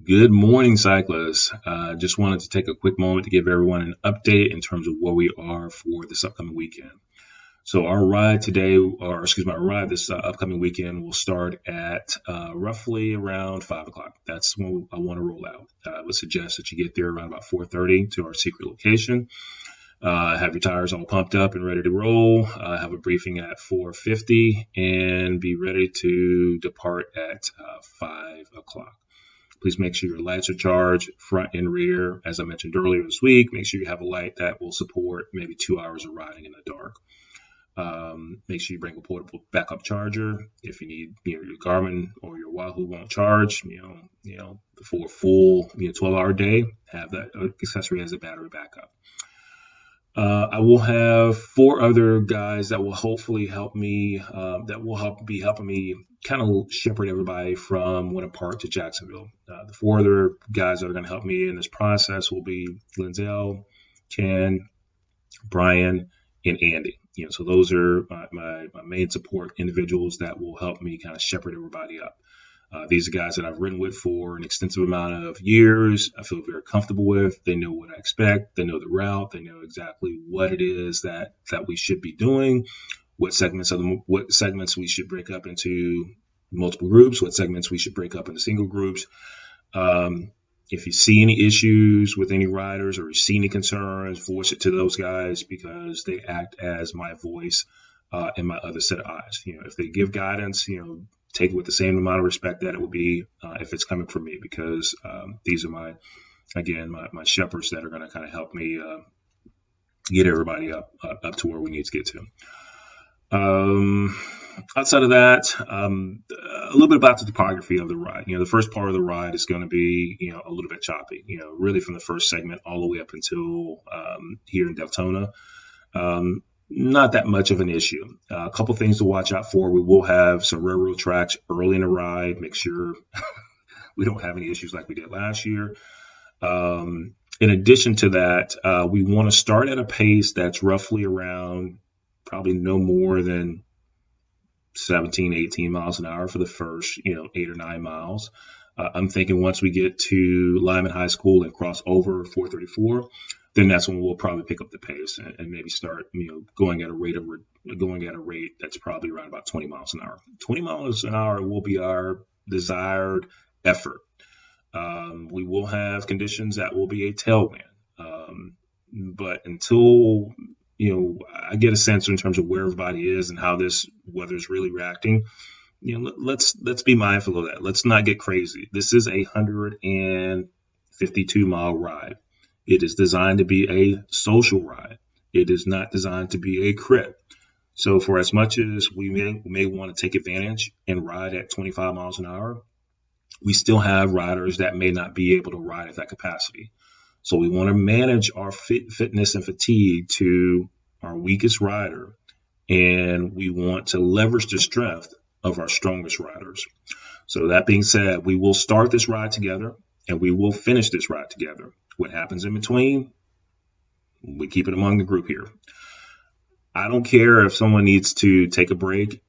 Good morning, cyclists. Just wanted to take a quick moment to give everyone an update in terms of where we are for this upcoming weekend. So our ride today, or excuse me, our ride this upcoming weekend will start at roughly around 5 o'clock. That's when I want to roll out. I would suggest that you get there around about 4:30 to our secret location. Have your tires all pumped up and ready to roll. Have a briefing at 4:50 and be ready to depart at 5 o'clock. Please make sure your lights are charged, front and rear. As I mentioned earlier this week, make sure you have a light that will support maybe 2 hours of riding in the dark. Make sure you bring a portable backup charger. If you need, your Garmin or your Wahoo won't charge, for a full, 12-hour day, have that accessory as a battery backup. I will have 4 other guys that will hopefully help me, be helping me kind of shepherd everybody from Winter Park to Jacksonville. The 4 other guys that are going to help me in this process will be Linzel, Ken, Brian, and Andy. So those are my main support individuals that will help me kind of shepherd everybody up. These are guys that I've ridden with for an extensive amount of years. I feel very comfortable with. They know what I expect. They know the route. They know exactly what it is that we should be doing, what segments we should break up into multiple groups, what segments we should break up into single groups. If you see any issues with any riders or you see any concerns, voice it to those guys because they act as my voice and my other set of eyes. If they give guidance, take it with the same amount of respect that it would be if it's coming from me, because these are my shepherds that are going to kind of help me get everybody up to where we need to get to. Outside of that, a little bit about the topography of the ride. The first part of the ride is going to be, a little bit choppy, really from the first segment all the way up until here in Deltona. Not that much of an issue. A couple things to watch out for. We will have some railroad tracks early in the ride. Make sure we don't have any issues like we did last year. In addition to that, we want to start at a pace that's roughly around probably no more than 17, 18 miles an hour for the first, 8 or 9 miles. I'm thinking once we get to Lyman High School and cross over 434, then that's when we'll probably pick up the pace and maybe start, going at a rate that's probably around about 20 miles an hour. 20 miles an hour will be our desired effort. We will have conditions that will be a tailwind. But until, I get a sense in terms of where everybody is and how this weather is really reacting, let's be mindful of that. Let's not get crazy. This is a 152-mile ride. It is designed to be a social ride. It is not designed to be a crit. So for as much as we may want to take advantage and ride at 25 miles an hour, we still have riders that may not be able to ride at that capacity. So we want to manage our fitness and fatigue to our weakest rider, and we want to leverage the strength of our strongest riders. So that being said, we will start this ride together, and we will finish this ride together. What happens in between, we keep it among the group here. I don't care if someone needs to take a break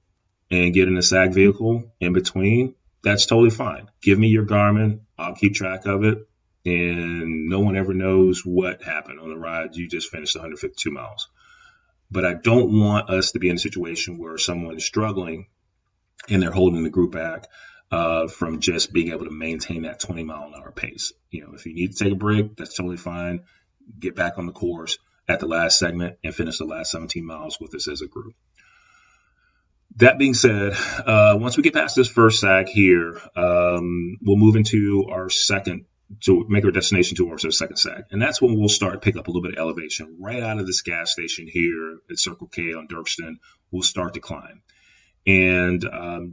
and get in a SAG vehicle in between. That's totally fine. Give me your Garmin. I'll keep track of it. And no one ever knows what happened on the ride. You just finished 152 miles. But I don't want us to be in a situation where someone is struggling and they're holding the group back from just being able to maintain that 20-mile-an-hour pace. If you need to take a break, that's totally fine. Get back on the course at the last segment and finish the last 17 miles with us as a group. That being said, once we get past this first SAG here, we'll move into our second, to make our destination towards our second SAG. And that's when we'll start pick up a little bit of elevation. Right out of this gas station here at Circle K on Dirkston, we'll start to climb. And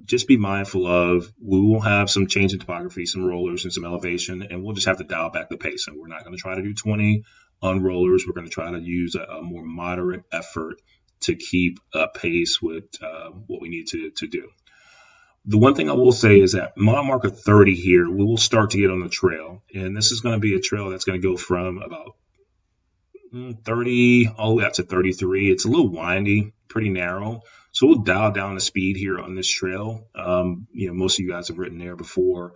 just be mindful of, we will have some change in topography, some rollers and some elevation, and we'll just have to dial back the pace. And we're not going to try to do 20 on rollers. We're going to try to use a more moderate effort to keep up pace with what we need to do. The one thing I will say is that mile marker 30 here, we will start to get on the trail. And this is going to be a trail that's going to go from about 30 all the way up to 33. It's a little windy, pretty narrow. So we'll dial down the speed here on this trail. Most of you guys have ridden there before.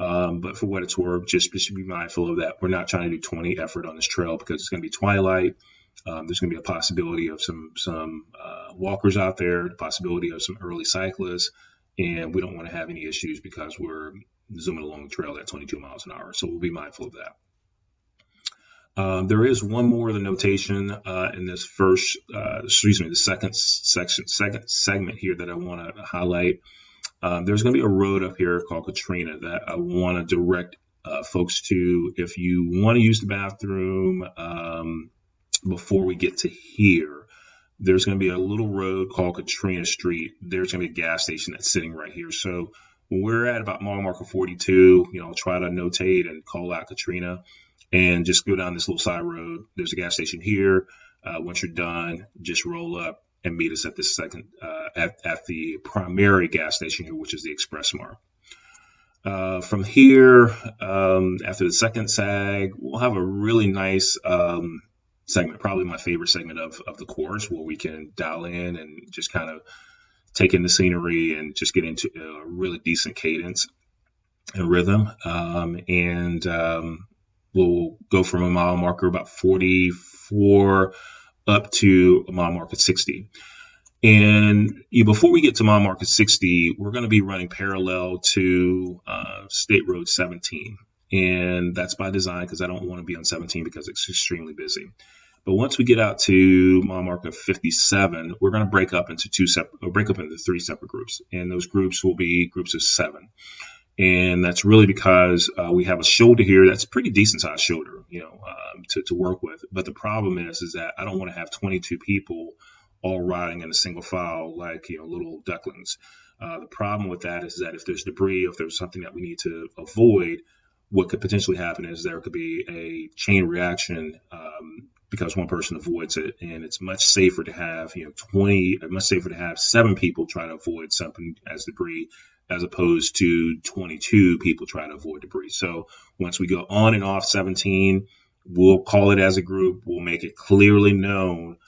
But for what it's worth, just be mindful of that. We're not trying to do 20 effort on this trail because it's going to be twilight. There's going to be a possibility of some walkers out there, the possibility of some early cyclists, and we don't want to have any issues because we're zooming along the trail at 22 miles an hour. So we'll be mindful of that. There is one more of the notation in this the second segment here that I want to highlight. There's going to be a road up here called Katrina that I want to direct folks to. If you want to use the bathroom before we get to here, there's going to be a little road called Katrina Street. There's going to be a gas station that's sitting right here. So when we're at about mile marker 42, try to notate and call out Katrina and just go down this little side road. There's a gas station here. Once you're done, just roll up and meet us at this second at the primary gas station here, which is the Express Mart. From here, after the second sag, we'll have a really nice segment, probably my favorite segment of the course, where we can dial in and just kind of take in the scenery and just get into a really decent cadence and rhythm. We'll go from a mile marker about 44 up to a mile marker 60. And before we get to mile marker 60, we're going to be running parallel to State Road 17. And that's by design because I don't want to be on 17 because it's extremely busy. But once we get out to mile marker 57, we're going to break up into three separate groups. And those groups will be groups of 7. And that's really because we have a shoulder here that's a pretty decent sized shoulder, to work with. But the problem is that I don't want to have 22 people all riding in a single file like, little ducklings. The problem with that is that if there's debris, if there's something that we need to avoid, what could potentially happen is there could be a chain reaction because one person avoids it. And it's much safer to have, 7 people try to avoid something as debris, as opposed to 22 people trying to avoid debris. So once we go on and off 17, we'll call it as a group. We'll make it clearly known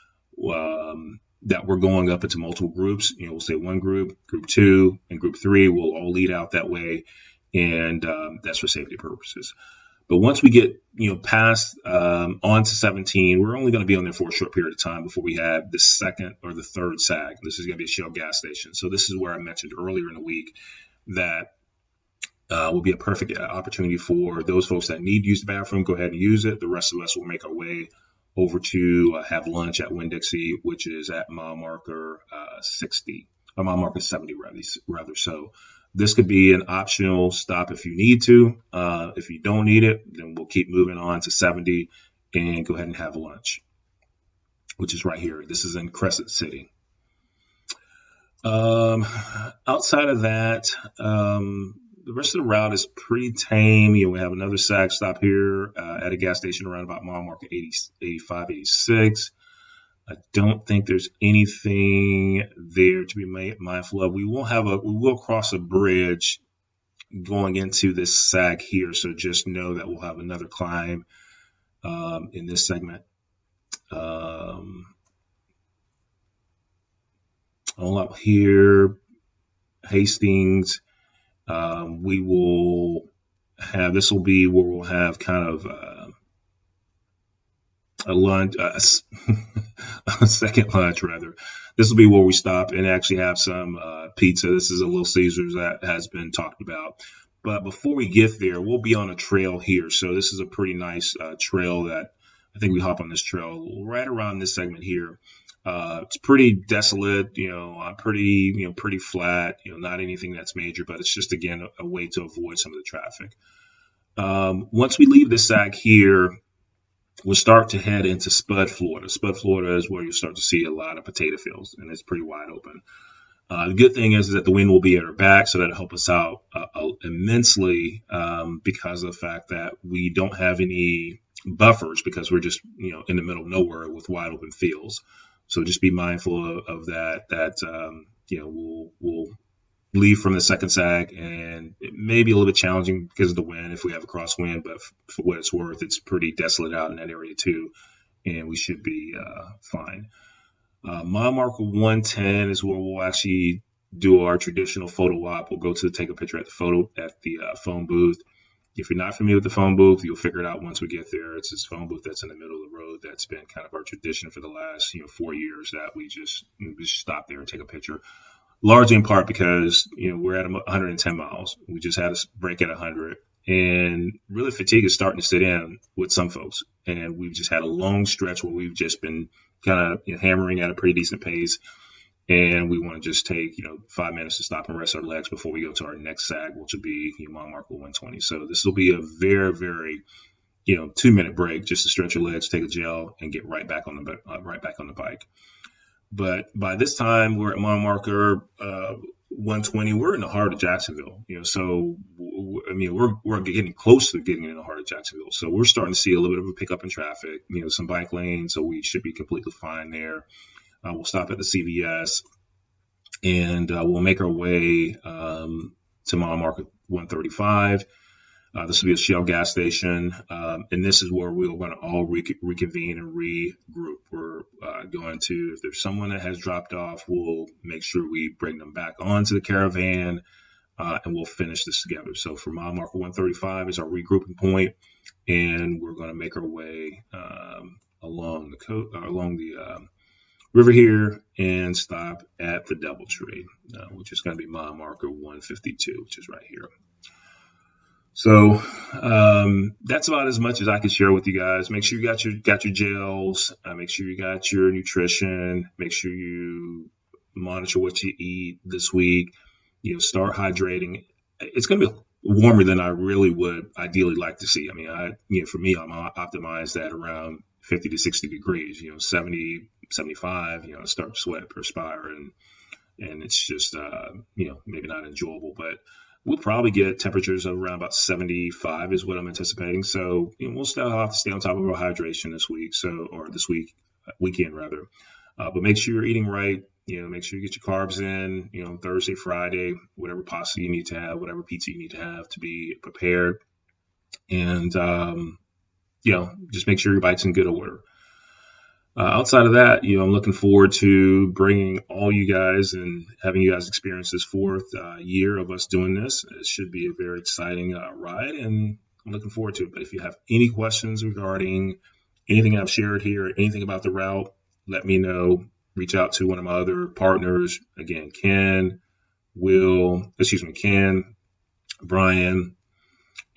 that we're going up into multiple groups. We'll say one group, group 2, and group 3. We'll all lead out that way, and that's for safety purposes. But once we get past on to 17, we're only going to be on there for a short period of time before we have the second or the third sag. This is going to be a Shell gas station. So this is where I mentioned earlier in the week that will be a perfect opportunity for those folks that need to use the bathroom. Go ahead and use it. The rest of us will make our way over to have lunch at Winn-Dixie, which is at mile marker 60, or mile marker 70 rather. So this could be an optional stop if you need to. If you don't need it, then we'll keep moving on to 70 and go ahead and have lunch, which is right here. This is in Crescent City. Outside of that, the rest of the route is pretty tame. We have another sag stop here at a gas station around about mile marker 85, 86. I don't think there's anything there to be mindful of. We will cross a bridge going into this sag here, so just know that we'll have another climb in this segment. All up here, Hastings. We will have, this will be where we'll have kind of a lunch, a second lunch rather. This will be where we stop and actually have some pizza. This is a Little Caesars that has been talked about. But before we get there, we'll be on a trail here. So this is a pretty nice trail that I think we hop on this trail right around this segment here. It's pretty desolate, pretty flat, not anything that's major, but it's just, again, a way to avoid some of the traffic. Once we leave this sag here, we'll start to head into Spud, Florida. Spud, Florida is where you start to see a lot of potato fields, and it's pretty wide open. The good thing is that the wind will be at our back, so that'll help us out immensely because of the fact that we don't have any buffers because we're just, in the middle of nowhere with wide open fields. So just be mindful of that, we'll leave from the second sag, and it may be a little bit challenging because of the wind if we have a crosswind, but for what it's worth, it's pretty desolate out in that area too, and we should be fine. Mile marker 110 is where we'll actually do our traditional photo op. We'll go to take a picture at the phone booth. If you're not familiar with the phone booth, you'll figure it out once we get there. It's this phone booth that's in the middle of the road. That's been kind of our tradition for the last 4 years, that we just stop there and take a picture. Largely in part because we're at 110 miles. We just had a break at 100, and really fatigue is starting to sit in with some folks. And we've just had a long stretch where we've just been kind of hammering at a pretty decent pace. And we want to just take 5 minutes to stop and rest our legs before we go to our next sag, which will be mile marker 120. So this will be a very, very 2-minute break just to stretch your legs, take a gel, and get right back on the bike. But by this time, we're at mile marker 120. We're in the heart of Jacksonville, so we're getting close to getting in the heart of Jacksonville. So we're starting to see a little bit of a pickup in traffic, some bike lanes, so we should be completely fine there. We'll stop at the CVS, and we'll make our way to mile marker 135. This will be a Shell gas station, and this is where we're going to all reconvene and regroup. We're going to, if there's someone that has dropped off, we'll make sure we bring them back onto the caravan, and we'll finish this together. So for mile marker 135 is our regrouping point, and we're going to make our way along the river here and stop at the Doubletree, which is going to be mile marker 152, which is right here. So that's about as much as I can share with you guys. Make sure you got your gels. Make sure you got your nutrition. Make sure you monitor what you eat this week. Start hydrating. It's going to be warmer than I really would ideally like to see. I mean, for me, I'm optimized at around 50 to 60 degrees. 70, 75. Start to sweat, perspire, and it's just maybe not enjoyable, but we'll probably get temperatures of around about 75 is what I'm anticipating. So we'll still have to stay on top of our hydration this weekend rather. But make sure you're eating right. Make sure you get your carbs in. Thursday, Friday, whatever pasta you need to have, whatever pizza you need to have to be prepared, and just make sure your bike's in good order. Outside of that, I'm looking forward to bringing all you guys and having you guys experience this fourth year of us doing this. It should be a very exciting ride, and I'm looking forward to it. But if you have any questions regarding anything I've shared here, anything about the route, let me know. Reach out to one of my other partners. Again, Ken, Brian,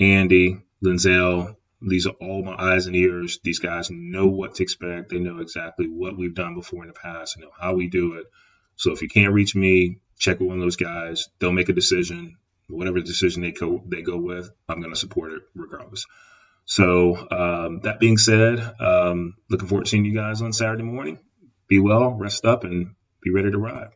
Andy, Linzel. These are all my eyes and ears. These guys know what to expect. They know exactly what we've done before in the past. They know how we do it. So if you can't reach me, check with one of those guys. They'll make a decision. Whatever decision they go with, I'm going to support it regardless. So that being said, looking forward to seeing you guys on Saturday morning. Be well, rest up, and be ready to ride.